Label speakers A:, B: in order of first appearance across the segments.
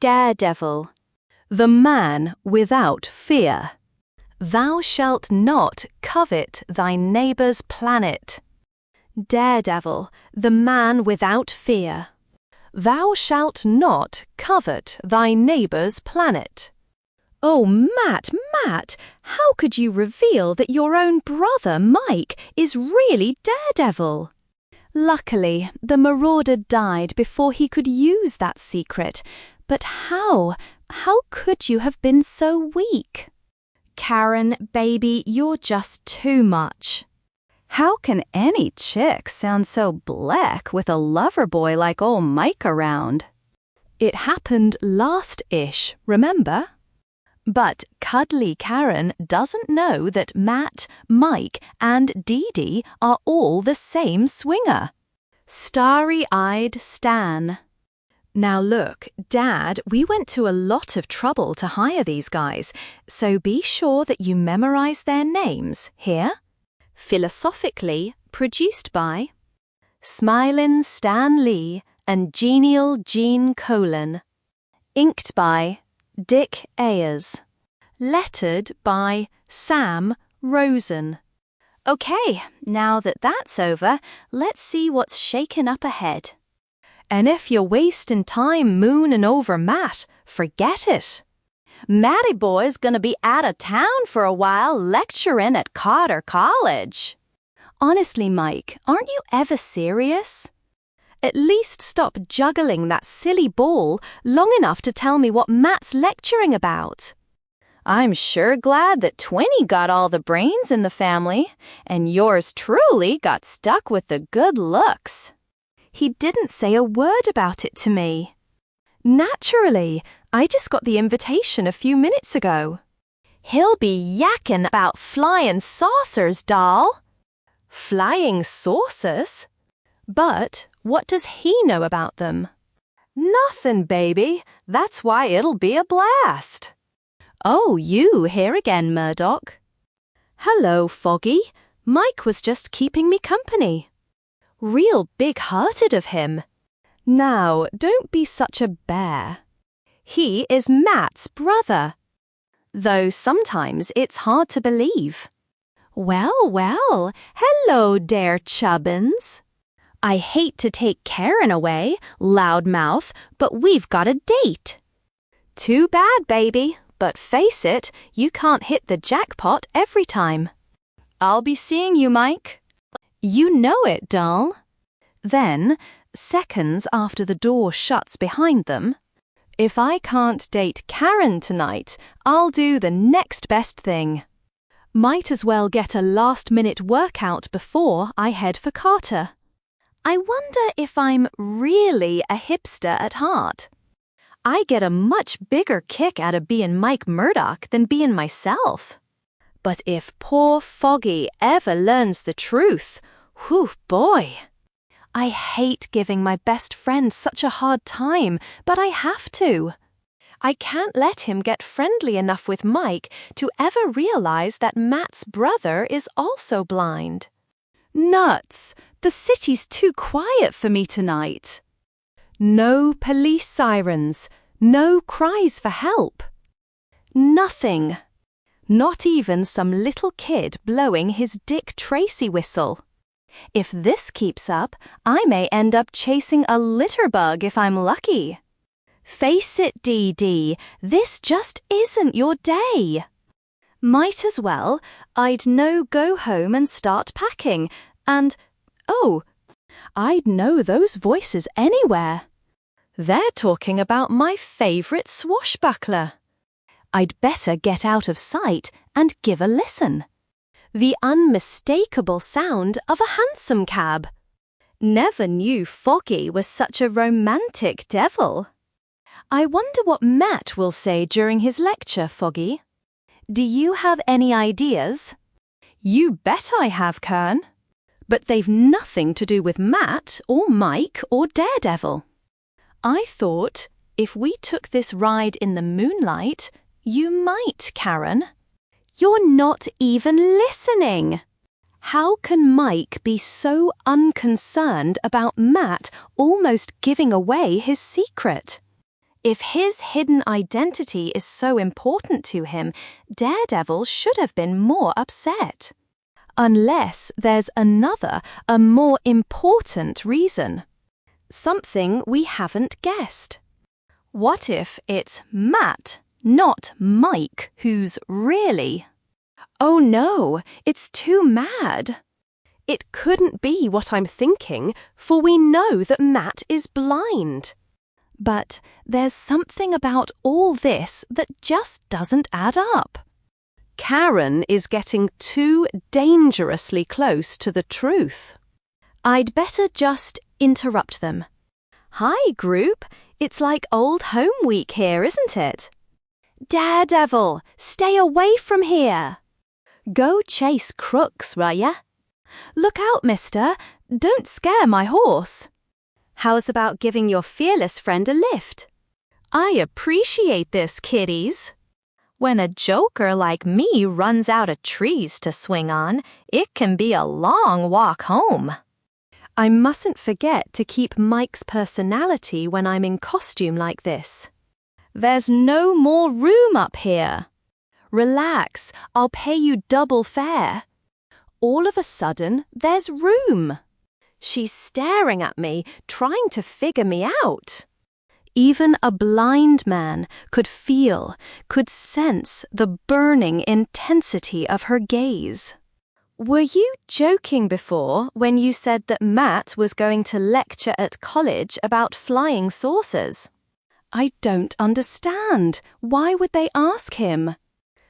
A: Daredevil, the man without fear. Thou shalt not covet thy neighbour's planet. Daredevil, the man without fear. Thou shalt not covet thy neighbour's planet. Oh, Matt, how could you reveal that your own brother, Mike, is really Daredevil? Luckily, the marauder died before he could use that secret. But how? How could you have been so weak? Karen, baby, you're just too much. How can any chick sound so black with a lover boy like old Mike around? It happened last-ish, remember? But cuddly Karen doesn't know that Matt, Mike, and Dee Dee are all the same swinger. Starry-eyed Stan. Now look, Dad, we went to a lot of trouble to hire these guys, so be sure that you memorize their names, here? Philosophically produced by Smilin' Stan Lee and Genial Gene Colan. Inked by Dick Ayers. Lettered by Sam Rosen. Okay, now that that's over, let's see what's shaken up ahead. And if you're wasting time mooning over Matt, forget it. Matty boy's gonna be out of town for a while lecturing at Carter College. Honestly, Mike, aren't you ever serious? At least stop juggling that silly ball long enough to tell me what Matt's lecturing about. I'm sure glad that Twinny got all the brains in the family, and yours truly got stuck with the good looks. He didn't say a word about it to me. Naturally, I just got the invitation a few minutes ago. He'll be yakking about flying saucers, doll. Flying saucers? But what does he know about them? Nothing, baby. That's why it'll be a blast. Oh, you here again, Murdoch. Hello, Foggy. Mike was just keeping me company. Real big-hearted of him. Now, don't be such a bear. He is Matt's brother. Though sometimes it's hard to believe. Well, hello, Dare Chubbins. I hate to take Karen away, loudmouth, but we've got a date. Too bad, baby, but face it, you can't hit the jackpot every time. I'll be seeing you, Mike. You know it, doll. Then, seconds after the door shuts behind them, if I can't date Karen tonight, I'll do the next best thing. Might as well get a last-minute workout before I head for Carter. I wonder if I'm really a hipster at heart. I get a much bigger kick out of being Mike Murdoch than being myself. But if poor Foggy ever learns the truth, whew, boy. I hate giving my best friend such a hard time, but I have to. I can't let him get friendly enough with Mike to ever realize that Matt's brother is also blind. Nuts! The city's too quiet for me tonight. No police sirens, no cries for help. Nothing. Not even some little kid blowing his Dick Tracy whistle. If this keeps up, I may end up chasing a litter bug if I'm lucky. Face it, Dee Dee, this just isn't your day. Might as well. I'd go home and start packing, and, oh, I'd know those voices anywhere. They're talking about my favourite swashbuckler. I'd better get out of sight and give a listen. The unmistakable sound of a hansom cab. Never knew Foggy was such a romantic devil. I wonder what Matt will say during his lecture, Foggy. Do you have any ideas? You bet I have, Kern. But they've nothing to do with Matt or Mike or Daredevil. I thought if we took this ride in the moonlight, you might, Karen. You're not even listening. How can Mike be so unconcerned about Matt almost giving away his secret? If his hidden identity is so important to him, Daredevil should have been more upset. Unless there's another, a more important reason. Something we haven't guessed. What if it's Matt, not Mike, who's really... Oh no, it's too mad. It couldn't be what I'm thinking, for we know that Matt is blind. But there's something about all this that just doesn't add up. Karen is getting too dangerously close to the truth. I'd better just interrupt them. Hi, group. It's like old home week here, isn't it? Daredevil, stay away from here. Go chase crooks, Raya. Look out, mister. Don't scare my horse. How's about giving your fearless friend a lift? I appreciate this, kiddies. When a joker like me runs out of trees to swing on, it can be a long walk home. I mustn't forget to keep Mike's personality when I'm in costume like this. There's no more room up here. Relax, I'll pay you double fare. All of a sudden, there's room. She's staring at me, trying to figure me out. Even a blind man could feel, could sense the burning intensity of her gaze. Were you joking before when you said that Matt was going to lecture at college about flying saucers? I don't understand. Why would they ask him?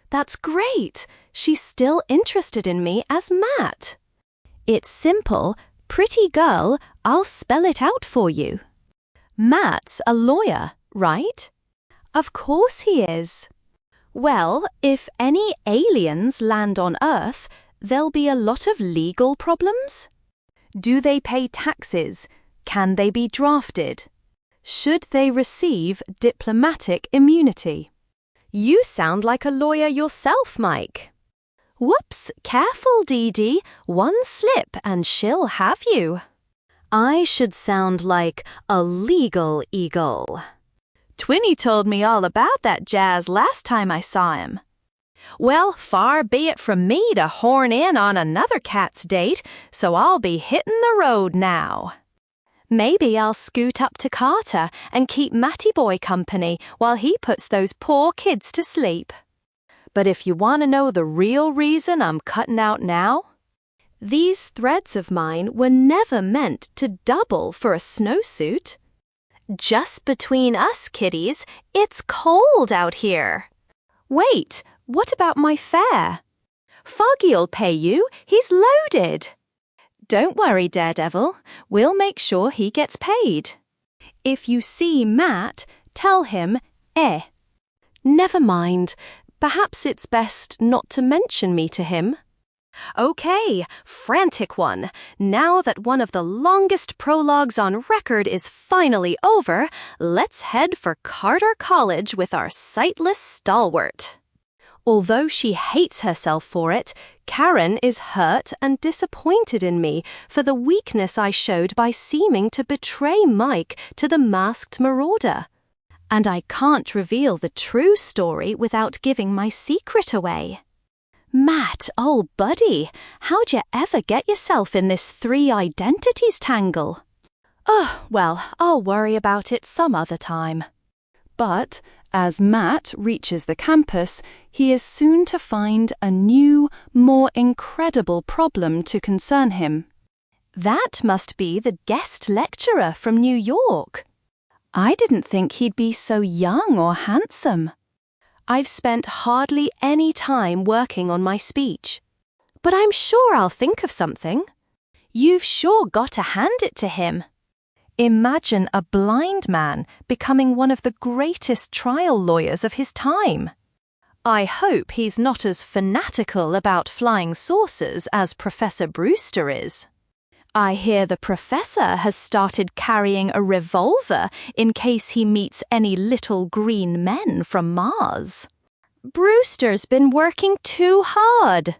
A: That's great. She's still interested in me as Matt. It's simple. Pretty girl, I'll spell it out for you. Matt's a lawyer, right? Of course he is. Well, if any aliens land on Earth, there'll be a lot of legal problems. Do they pay taxes? Can they be drafted? Should they receive diplomatic immunity? You sound like a lawyer yourself, Mike. Whoops, careful, Dee Dee. One slip and she'll have you. I should sound like a legal eagle. Twinny told me all about that jazz last time I saw him. Well, far be it from me to horn in on another cat's date, so I'll be hitting the road now. Maybe I'll scoot up to Carter and keep Matty Boy company while he puts those poor kids to sleep. But if you want to know the real reason I'm cutting out now, these threads of mine were never meant to double for a snowsuit. Just between us, kiddies, it's cold out here. Wait, what about my fare? Foggy'll pay you, he's loaded. Don't worry, Daredevil, we'll make sure he gets paid. If you see Matt, tell him, eh. Never mind, perhaps it's best not to mention me to him. Okay, frantic one. Now that one of the longest prologues on record is finally over, let's head for Carter College with our sightless stalwart. Although she hates herself for it, Karen is hurt and disappointed in me for the weakness I showed by seeming to betray Mike to the masked marauder. And I can't reveal the true story without giving my secret away. Matt, old buddy, how'd you ever get yourself in this 3 identities tangle? Oh, well, I'll worry about it some other time. But as Matt reaches the campus, he is soon to find a new, more incredible problem to concern him. That must be the guest lecturer from New York. I didn't think he'd be so young or handsome. I've spent hardly any time working on my speech. But I'm sure I'll think of something. You've sure got to hand it to him. Imagine a blind man becoming one of the greatest trial lawyers of his time. I hope he's not as fanatical about flying saucers as Professor Brewster is. I hear the professor has started carrying a revolver in case he meets any little green men from Mars. Brewster's been working too hard.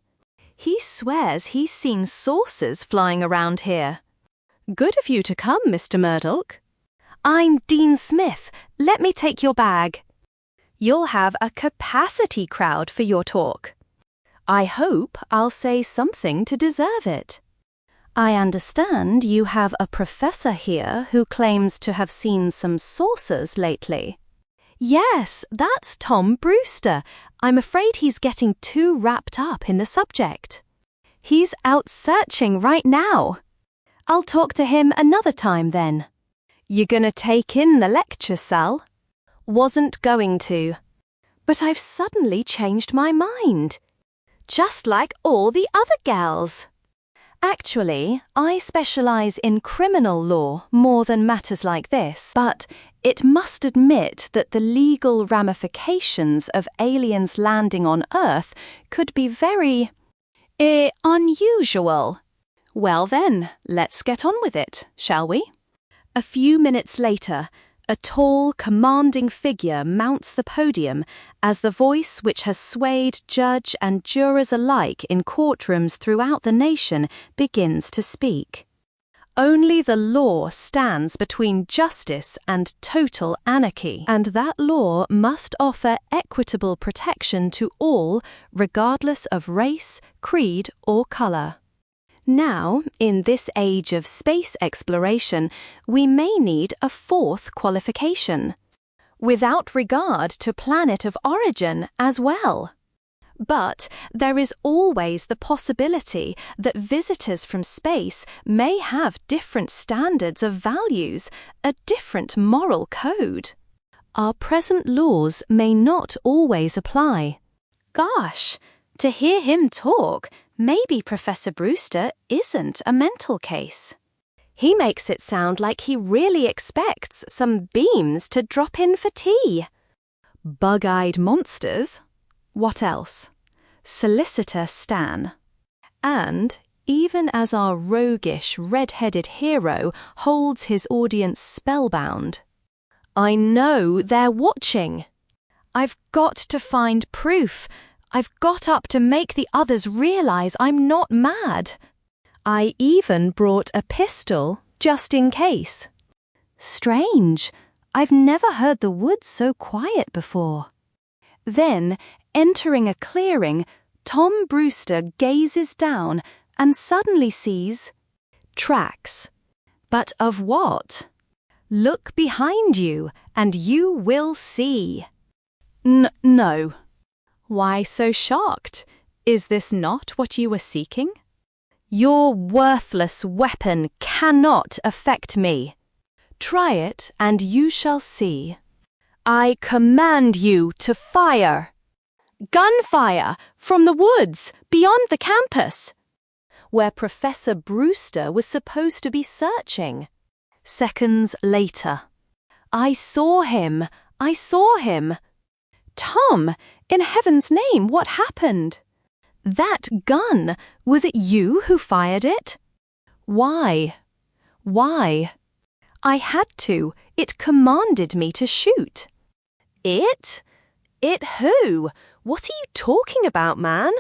A: He swears he's seen saucers flying around here. Good of you to come, Mr. Murdoch. I'm Dean Smith. Let me take your bag. You'll have a capacity crowd for your talk. I hope I'll say something to deserve it. I understand you have a professor here who claims to have seen some saucers lately. Yes, that's Tom Brewster. I'm afraid he's getting too wrapped up in the subject. He's out searching right now. I'll talk to him another time then. You gonna take in the lecture, Sal? Wasn't going to. But I've suddenly changed my mind. Just like all the other gals. Actually, I specialize in criminal law more than matters like this, but it must admit that the legal ramifications of aliens landing on Earth could be very unusual. Well then, let's get on with it, shall we? A few minutes later, a tall, commanding figure mounts the podium as the voice which has swayed judge and jurors alike in courtrooms throughout the nation begins to speak. Only the law stands between justice and total anarchy, and that law must offer equitable protection to all, regardless of race, creed, or color. Now, in this age of space exploration, we may need a fourth qualification, without regard to planet of origin as well. But there is always the possibility that visitors from space may have different standards of values, a different moral code. Our present laws may not always apply. Gosh, to hear him talk, maybe Professor Brewster isn't a mental case. He makes it sound like he really expects some beams to drop in for tea. Bug-eyed monsters? What else? Solicitor Stan. And, even as our roguish, red-headed hero holds his audience spellbound, I know they're watching. I've got to find proof. I've got up to make the others realize I'm not mad. I even brought a pistol, just in case. Strange. I've never heard the woods so quiet before. Then, entering a clearing, Tom Brewster gazes down and suddenly sees tracks. But of what? Look behind you, and you will see. No. Why so shocked? Is this not what you were seeking? Your worthless weapon cannot affect me. Try it, and you shall see. I command you to fire. Gunfire from the woods beyond the campus, where Professor Brewster was supposed to be searching. Seconds later. I saw him. Tom, in heaven's name, what happened? That gun, was it you who fired it? Why? I had to. It commanded me to shoot. It? It who? What are you talking about, man?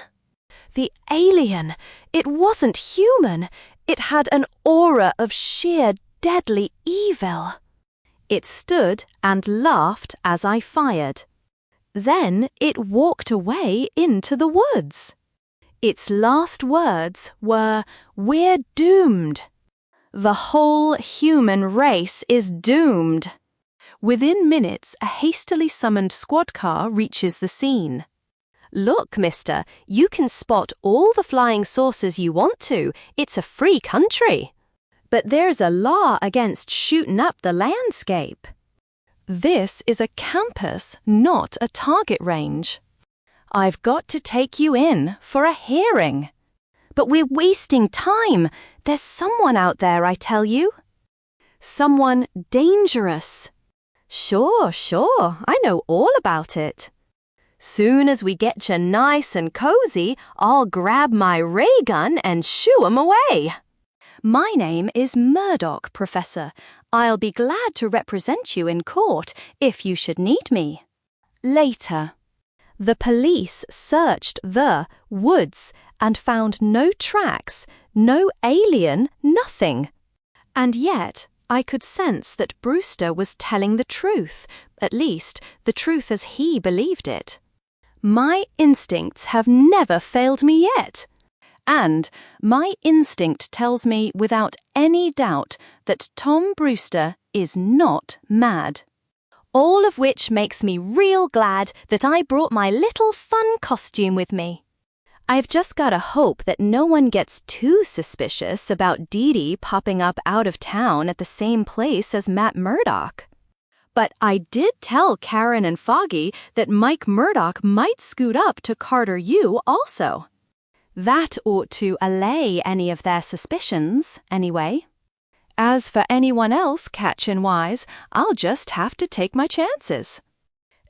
A: The alien. It wasn't human. It had an aura of sheer deadly evil. It stood and laughed as I fired. Then it walked away into the woods. Its last words were, "We're doomed. The whole human race is doomed." Within minutes, a hastily summoned squad car reaches the scene. Look, mister, you can spot all the flying saucers you want to. It's a free country. But there's a law against shooting up the landscape. This is a campus, not a target range. I've got to take you in for a hearing. But we're wasting time. There's someone out there, I tell you. Someone dangerous. Sure, I know all about it. Soon as we get you nice and cozy, I'll grab my ray gun and shoo 'em away. My name is Murdoch, Professor. I'll be glad to represent you in court if you should need me. Later. The police searched the woods and found no tracks, no alien, nothing. And yet, I could sense that Brewster was telling the truth, at least the truth as he believed it. My instincts have never failed me yet. And my instinct tells me without any doubt that Tom Brewster is not mad. All of which makes me real glad that I brought my little fun costume with me. I've just gotta hope that no one gets too suspicious about Dee Dee popping up out of town at the same place as Matt Murdock. But I did tell Karen and Foggy that Mike Murdock might scoot up to Carter U also. That ought to allay any of their suspicions, anyway. As for anyone else catchin' wise, I'll just have to take my chances.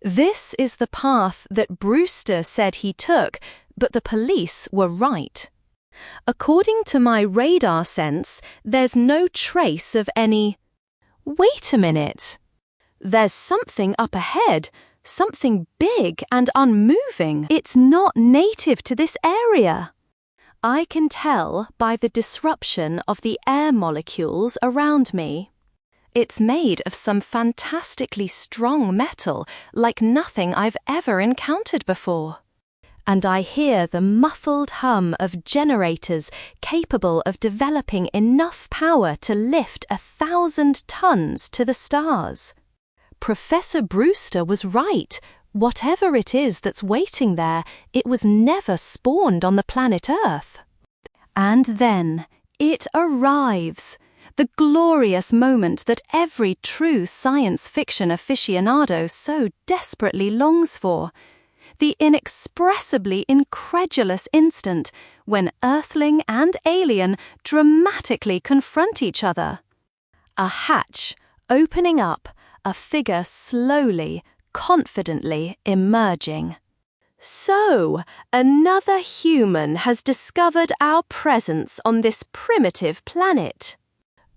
A: This is the path that Brewster said he took, but the police were right. According to my radar sense, there's no trace of any... Wait a minute. There's something up ahead, something big and unmoving. It's not native to this area. I can tell by the disruption of the air molecules around me. It's made of some fantastically strong metal, like nothing I've ever encountered before. And I hear the muffled hum of generators capable of developing enough power to lift 1,000 tons to the stars. Professor Brewster was right. Whatever it is that's waiting there, it was never spawned on the planet Earth. And then it arrives. The glorious moment that every true science fiction aficionado so desperately longs for. The inexpressibly incredulous instant when Earthling and alien dramatically confront each other. A hatch opening up, a figure slowly, confidently emerging. So, another human has discovered our presence on this primitive planet.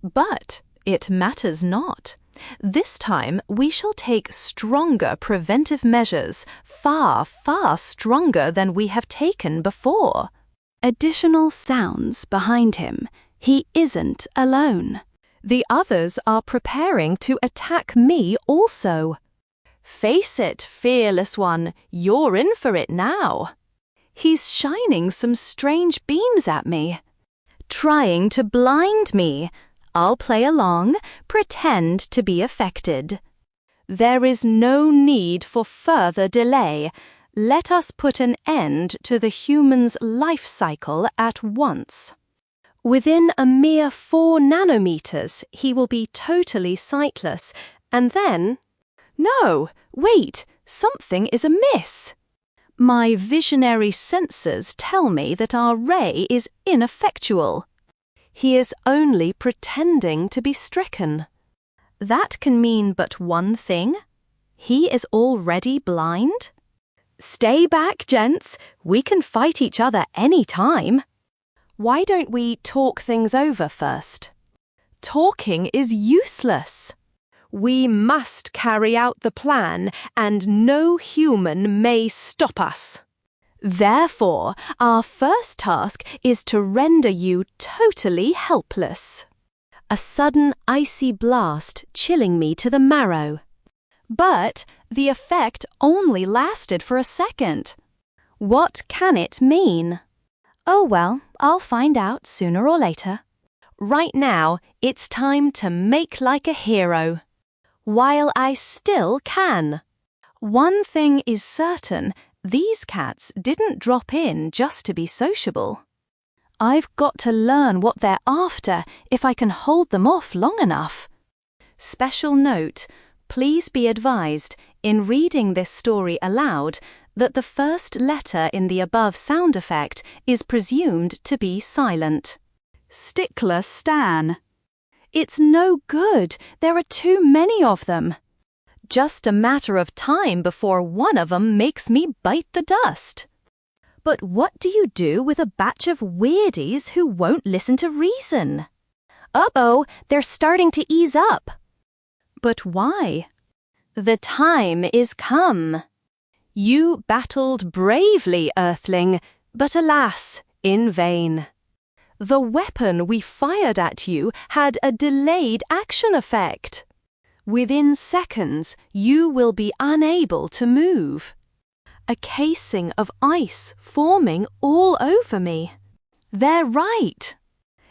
A: But it matters not. This time we shall take stronger preventive measures, far, far stronger than we have taken before. Additional sounds behind him. He isn't alone. The others are preparing to attack me also. Face it, fearless one, you're in for it now. He's shining some strange beams at me, trying to blind me. I'll play along, pretend to be affected. There is no need for further delay. Let us put an end to the human's life cycle at once. Within a mere 4 nanometers, he will be totally sightless, and then... No, wait, something is amiss. My visionary sensors tell me that our ray is ineffectual. He is only pretending to be stricken. That can mean but one thing. He is already blind. Stay back, gents. We can fight each other any time. Why don't we talk things over first? Talking is useless. We must carry out the plan, and no human may stop us. Therefore, our first task is to render you totally helpless. A sudden icy blast chilling me to the marrow. But the effect only lasted for a second. What can it mean? Oh well, I'll find out sooner or later. Right now, it's time to make like a hero. While I still can. One thing is certain. These cats didn't drop in just to be sociable. I've got to learn what they're after if I can hold them off long enough. Special note, please be advised, in reading this story aloud, that the first letter in the above sound effect is presumed to be silent. Stickler Stan. It's no good, there are too many of them. Just a matter of time before one of them makes me bite the dust. But what do you do with a batch of weirdies who won't listen to reason? Uh-oh, they're starting to ease up. But why? The time is come. You battled bravely, Earthling, but alas, in vain. The weapon we fired at you had a delayed action effect. Within seconds, you will be unable to move. A casing of ice forming all over me. They're right.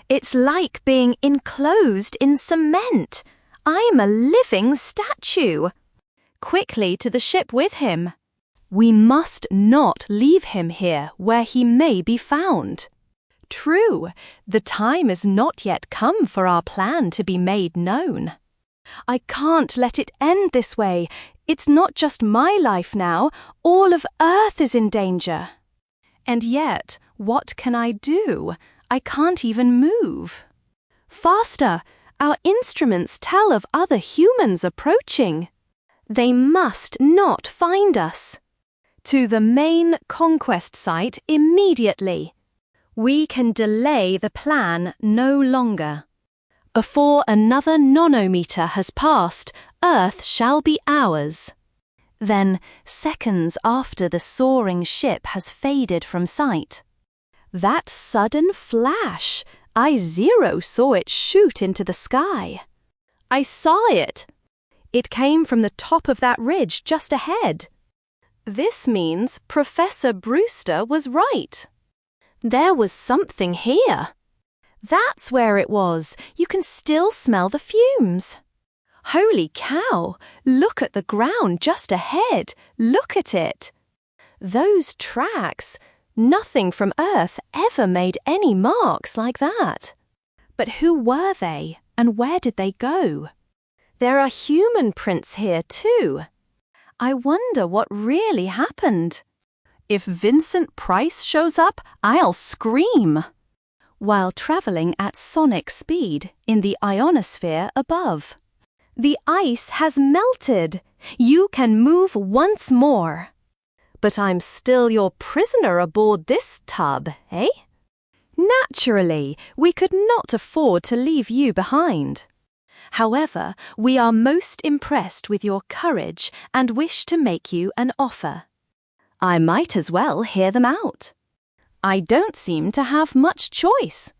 A: It's like being enclosed in cement. I'm a living statue. Quickly to the ship with him. We must not leave him here where he may be found. True, the time is not yet come for our plan to be made known. I can't let it end this way. It's not just my life now. All of Earth is in danger. And yet, what can I do? I can't even move. Faster! Our instruments tell of other humans approaching. They must not find us. To the main conquest site immediately. We can delay the plan no longer. Before another nanometer has passed, Earth shall be ours. Then, seconds after the soaring ship has faded from sight. That sudden flash! I saw it shoot into the sky. I saw it. It came from the top of that ridge just ahead. This means Professor Brewster was right. There was something here. That's where it was. You can still smell the fumes. Holy cow! Look at the ground just ahead. Look at it. Those tracks. Nothing from Earth ever made any marks like that. But who were they, and where did they go? There are human prints here too. I wonder what really happened. If Vincent Price shows up, I'll scream. While traveling at sonic speed in the ionosphere above. The ice has melted. You can move once more. But I'm still your prisoner aboard this tub, eh? Naturally, we could not afford to leave you behind. However, we are most impressed with your courage and wish to make you an offer. I might as well hear them out. I don't seem to have much choice.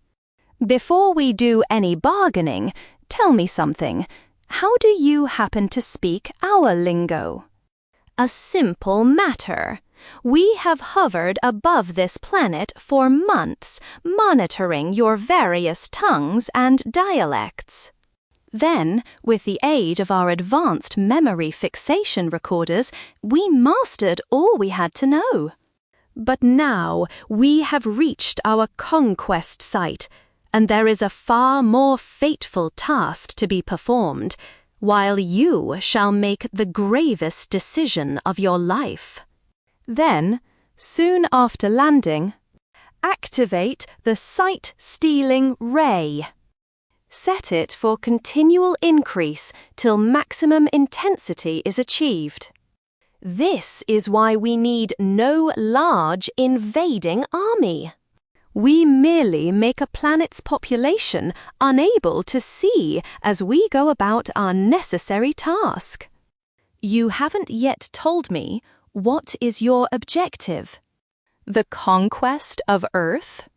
A: Before we do any bargaining, tell me something. How do you happen to speak our lingo? A simple matter. We have hovered above this planet for months, monitoring your various tongues and dialects. Then, with the aid of our advanced memory fixation recorders, we mastered all we had to know. But now we have reached our conquest site, and there is a far more fateful task to be performed, while you shall make the gravest decision of your life. Then, soon after landing, activate the sight-stealing ray. Set it for continual increase till maximum intensity is achieved. This is why we need no large invading army. We merely make a planet's population unable to see as we go about our necessary task. You haven't yet told me, what is your objective? The conquest of Earth?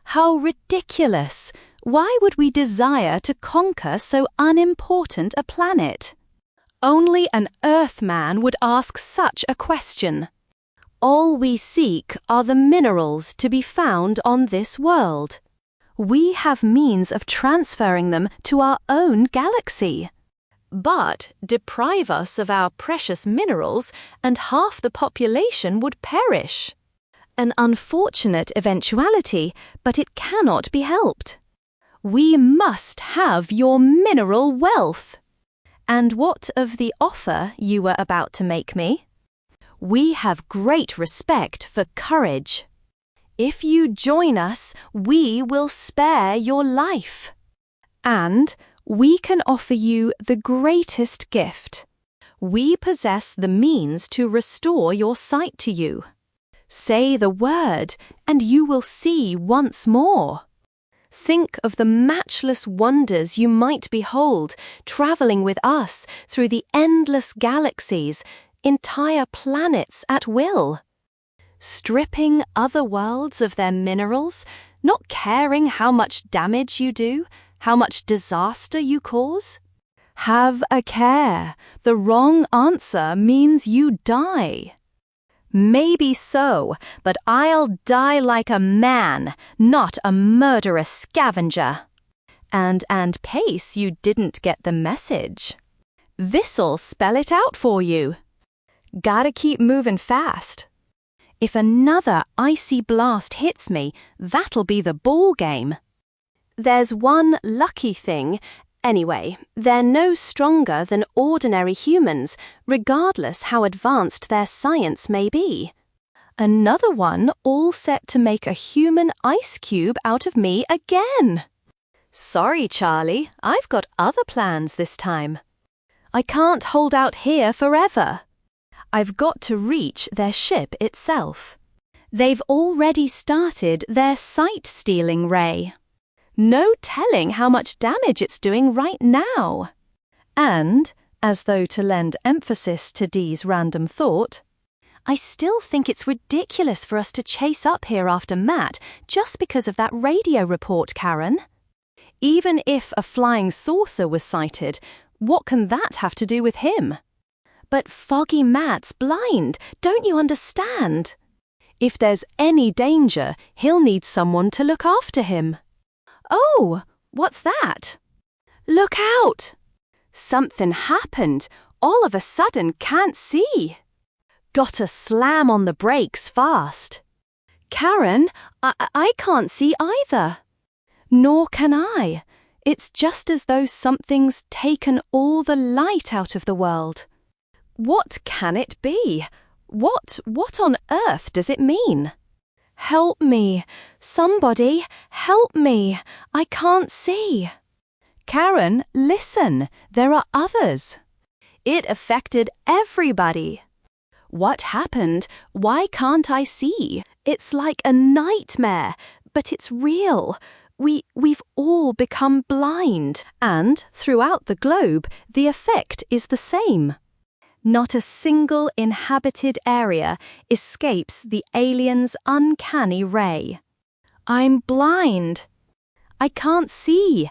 A: How ridiculous! Why would we desire to conquer so unimportant a planet? Only an Earthman would ask such a question. All we seek are the minerals to be found on this world. We have means of transferring them to our own galaxy. But deprive us of our precious minerals and half the population would perish. An unfortunate eventuality, but it cannot be helped. We must have your mineral wealth. And what of the offer you were about to make me? We have great respect for courage. If you join us, we will spare your life. And we can offer you the greatest gift. We possess the means to restore your sight to you. Say the word, and you will see once more. Think of the matchless wonders you might behold, traveling with us through the endless galaxies, entire planets at will. Stripping other worlds of their minerals, not caring how much damage you do, how much disaster you cause? Have a care. The wrong answer means you die. Maybe so, but I'll die like a man, not a murderous scavenger. And Pace, you didn't get the message. This'll spell it out for you. Gotta keep moving fast. If another icy blast hits me, that'll be the ball game. There's one lucky thing. Anyway, they're no stronger than ordinary humans, regardless how advanced their science may be. Another one all set to make a human ice cube out of me again. Sorry, Charlie, I've got other plans this time. I can't hold out here forever. I've got to reach their ship itself. They've already started their sight-stealing ray. No telling how much damage it's doing right now. And, as though to lend emphasis to Dee's random thought, I still think it's ridiculous for us to chase up here after Matt just because of that radio report, Karen. Even if a flying saucer was sighted, what can that have to do with him? But Foggy Matt's blind, don't you understand? If there's any danger, he'll need someone to look after him. Oh, what's that? Look out! Something happened. All of a sudden, can't see. Gotta slam on the brakes fast. Karen, I can't see either. Nor can I. It's just as though something's taken all the light out of the world. What can it be? What on earth does it mean? Help me. Somebody, help me. I can't see. Karen, listen. There are others. It affected everybody. What happened? Why can't I see? It's like a nightmare, but it's real. We've all become blind, and throughout the globe, the effect is the same. Not a single inhabited area escapes the aliens' uncanny ray. I'm blind. I can't see.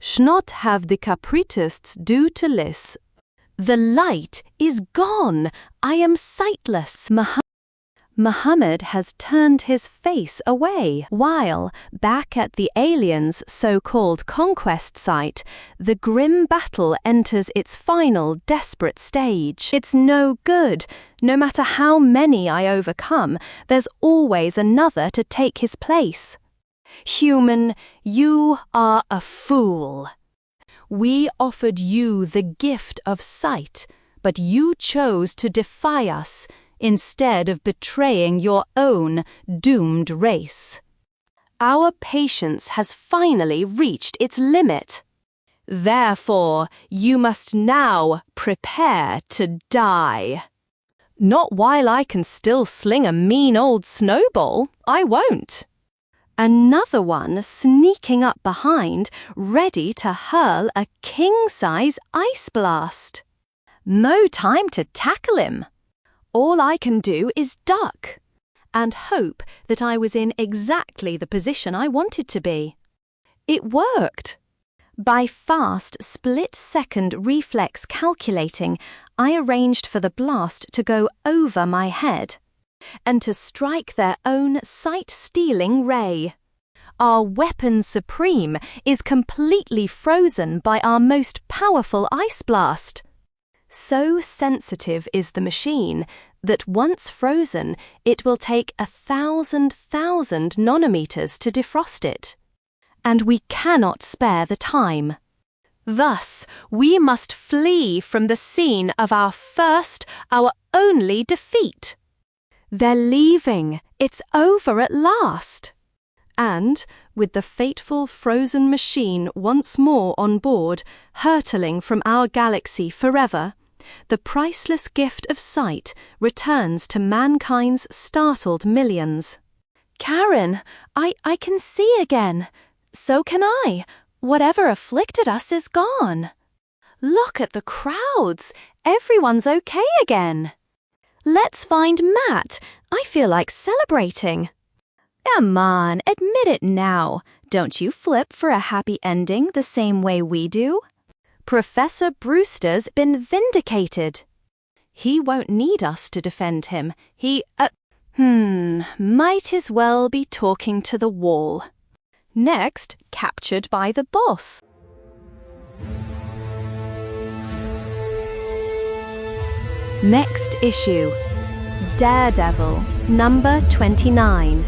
A: Schnott have the capritists due to less. The light is gone. I am sightless. Muhammad has turned his face away, while, back at the aliens' so-called conquest site, the grim battle enters its final desperate stage. It's no good. No matter how many I overcome, there's always another to take his place. Human, you are a fool. We offered you the gift of sight, but you chose to defy us, instead of betraying your own doomed race. Our patience has finally reached its limit. Therefore, you must now prepare to die. Not while I can still sling a mean old snowball. I won't. Another one sneaking up behind, ready to hurl a king-size ice blast. No time to tackle him. All I can do is duck and hope that I was in exactly the position I wanted to be. It worked. By fast split-second reflex calculating, I arranged for the blast to go over my head and to strike their own sight-stealing ray. Our weapon supreme is completely frozen by our most powerful ice blast. So sensitive is the machine that once frozen, it will take 1,000 nanometers to defrost it. And we cannot spare the time. Thus, we must flee from the scene of our only defeat. They're leaving. It's over at last. And, with the fateful frozen machine once more on board, hurtling from our galaxy forever, the priceless gift of sight returns to mankind's startled millions. Karen, I can see again. So can I. Whatever afflicted us is gone. Look at the crowds. Everyone's okay again. Let's find Matt. I feel like celebrating. Come on, admit it now. Don't you flip for a happy ending the same way we do? Professor Brewster's been vindicated. He won't need us to defend him. Might as well be talking to the wall. Next, captured by the boss. Next issue. Daredevil, number 29.